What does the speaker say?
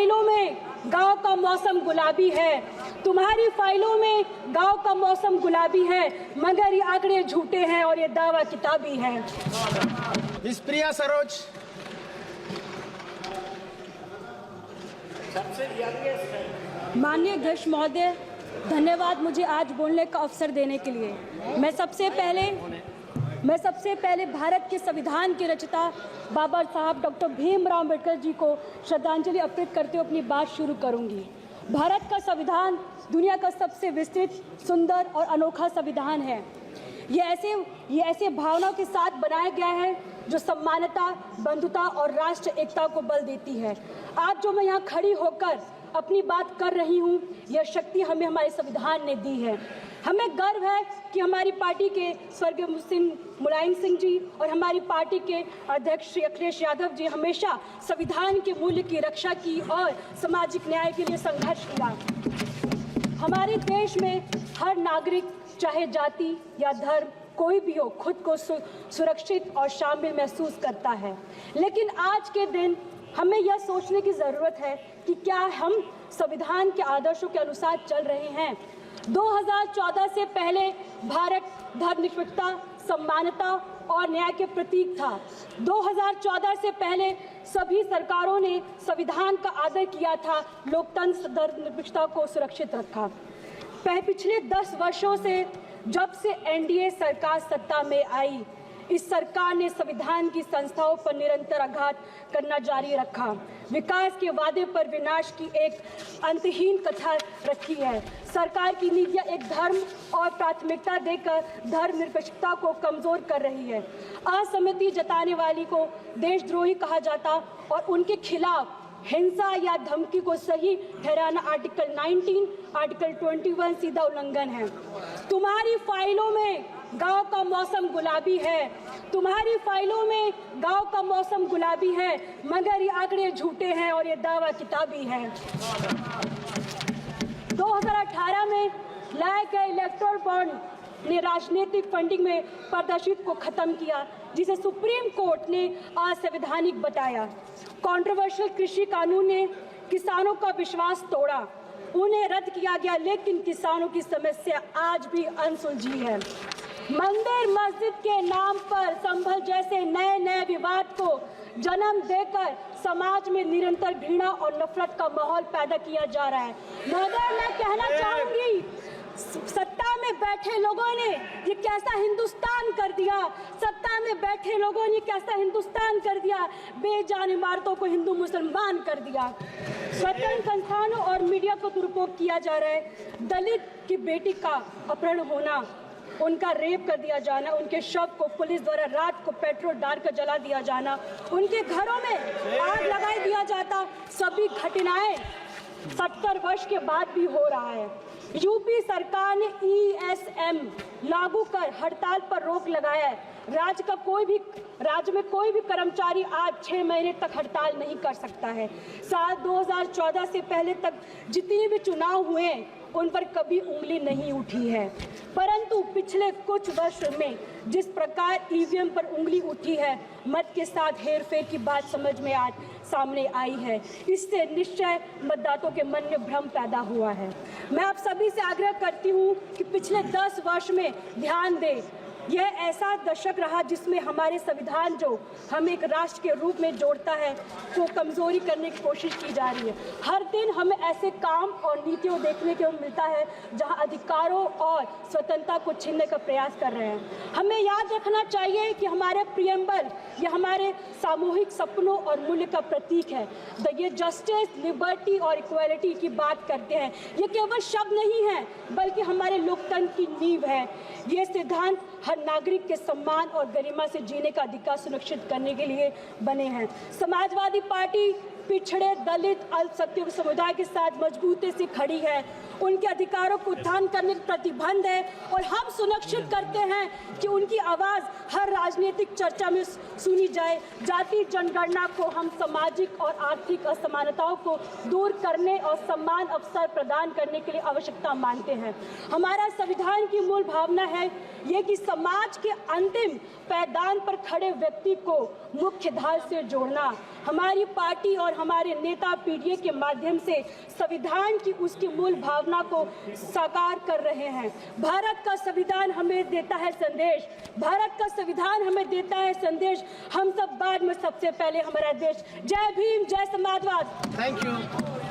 फाइलों में गांव का मौसम गुलाबी है, तुम्हारी फाइलों में गांव का मौसम गुलाबी है, मगर ये आंकड़े झूठे हैं और ये दावा किताबी है। प्रिया सरोज। माननीय अध्यक्ष महोदय, धन्यवाद मुझे आज बोलने का अवसर देने के लिए। मैं सबसे पहले भारत के संविधान के रचयिता बाबा साहब डॉक्टर भीमराव अम्बेडकर जी को श्रद्धांजलि अर्पित करते हुए अपनी बात शुरू करूंगी। भारत का संविधान दुनिया का सबसे विस्तृत, सुंदर और अनोखा संविधान है। ये ऐसे भावनाओं के साथ बनाया गया है जो समानता, बंधुता और राष्ट्र एकता को बल देती है। आज जो मैं यहाँ खड़ी होकर अपनी बात कर रही हूँ, यह शक्ति हमें हमारे संविधान ने दी है। हमें गर्व है कि हमारी पार्टी के स्वर्गीय मुलायम सिंह जी और हमारी पार्टी के अध्यक्ष श्री अखिलेश यादव जी हमेशा संविधान के मूल्य की रक्षा की और सामाजिक न्याय के लिए संघर्ष किया। हमारे देश में हर नागरिक, चाहे जाति या धर्म कोई भी हो, खुद को सुरक्षित और शामिल महसूस करता है। लेकिन आज के दिन हमें यह सोचने की ज़रूरत है कि क्या हम संविधान के आदर्शों के अनुसार चल रहे हैं। 2014 से पहले भारत धर्मनिरपेक्षता, समानता और न्याय के प्रतीक था। 2014 से पहले सभी सरकारों ने संविधान का आदर किया था, लोकतंत्र, धर्मनिरपेक्षता को सुरक्षित रखा। पिछले 10 वर्षों से जब से एनडीए सरकार सत्ता में आई, इस सरकार ने संविधान की संस्थाओं पर निरंतर आघात करना जारी रखा। विकास के वादे पर विनाश की एक अंतहीन कथा रखी है। सरकार की नीतियां एक धर्म और प्राथमिकता देकर धर्मनिरपेक्षता को कमजोर कर रही है। असहमति जताने वाली को देशद्रोही कहा जाता और उनके खिलाफ हिंसा या धमकी को सही ठहराना आर्टिकल 19, आर्टिकल 21 सीधा उल्लंघन है। तुम्हारी फाइलों में गांव का मौसम गुलाबी है, तुम्हारी फाइलों में गांव का मौसम गुलाबी है, मगर ये आंकड़े झूठे हैं और ये दावा किताबी है। 2018 में लाए गए इलेक्टोरल बॉन्ड ने राजनीतिक फंडिंग में पारदर्शिता को खत्म किया, जिसे सुप्रीम कोर्ट ने असंवैधानिक बताया। कंट्रोवर्शियल कृषि कानून ने किसानों का विश्वास तोड़ा, उन्हें रद्द किया गया, लेकिन किसानों की समस्या आज भी अनसुलझी है। मंदिर मस्जिद के नाम पर संभल जैसे नए नए विवाद को जन्म देकर समाज में निरंतर घृणा और नफरत का माहौल पैदा किया जा रहा है। मगर मैं कहना चाहूंगी, सत्ता में बैठे लोगों ने ये कैसा हिंदुस्तान कर दिया, सत्ता में बैठे लोगों ने कैसा हिंदुस्तान कर दिया, बेजान इमारतों को हिंदू मुसलमान कर दिया। स्वतंत्र संस्थानों और मीडिया को दुरुपयोग किया जा रहा है। दलित की बेटी का अपहरण होना, उनका रेप कर दिया जाना, उनके शव को पुलिस द्वारा रात को पेट्रोल डालकर जला दिया जाना, उनके घरों में आग लगा दिया जाता, सभी घटनाएं 70 वर्ष के बाद भी हो रहा है। यूपी सरकार ने ESM लागू कर हड़ताल पर रोक लगाया है। राज्य में कोई भी कर्मचारी आज 6 महीने तक हड़ताल नहीं कर सकता है। साल 2014 से पहले तक जितने भी चुनाव हुए उन पर कभी उंगली नहीं उठी है, परंतु पिछले कुछ वर्षों में जिस प्रकार EVM पर उंगली उठी है, मत के साथ हेरफेर की बात समझ में आज सामने आई है। इससे निश्चय मतदाताओं के मन में भ्रम पैदा हुआ है। मैं आप सभी से आग्रह करती हूँ कि पिछले 10 वर्ष में ध्यान दें। यह ऐसा दशक रहा जिसमें हमारे संविधान जो हमें एक राष्ट्र के रूप में जोड़ता है, को कमजोरी करने की कोशिश की जा रही है। हर दिन हमें ऐसे काम और नीतियों देखने को मिलता है जहां अधिकारों और स्वतंत्रता को छीनने का प्रयास कर रहे हैं। हमें याद रखना चाहिए कि हमारे प्रियम्बल ये हमारे सामूहिक सपनों और मूल्य का प्रतीक है। ये जस्टिस, लिबर्टी और इक्वालिटी की बात करते हैं। ये केवल शब्द नहीं है, बल्कि हमारे लोकतंत्र की नींव है। ये सिद्धांत हर नागरिक के सम्मान और गरिमा से जीने का अधिकार सुनिश्चित करने के लिए बने हैं। समाजवादी पार्टी पिछड़े, दलित, अल्पसंख्यक समुदाय के साथ मजबूती से खड़ी है। उनके अधिकारों को उत्थान करने का प्रतिबंध है और हम सुनिश्चित करते हैं कि उनकी आवाज़ हर राजनीतिक चर्चा में सुनी जाए। जाति जनगणना को हम सामाजिक और आर्थिक असमानताओं को दूर करने और समान अवसर प्रदान करने के लिए आवश्यकता मानते हैं। हमारा संविधान की मूल भावना है ये कि समाज के अंतिम पायदान पर खड़े व्यक्ति को मुख्य धारा से जोड़ना। हमारी पार्टी और और हमारे नेता पीडीए के माध्यम से संविधान की उसकी मूल भावना को साकार कर रहे हैं। भारत का संविधान हमें देता है संदेश, भारत का संविधान हमें देता है संदेश, हम सब बाद में सबसे पहले हमारा देश। जय भीम, जय समाजवाद। Thank you.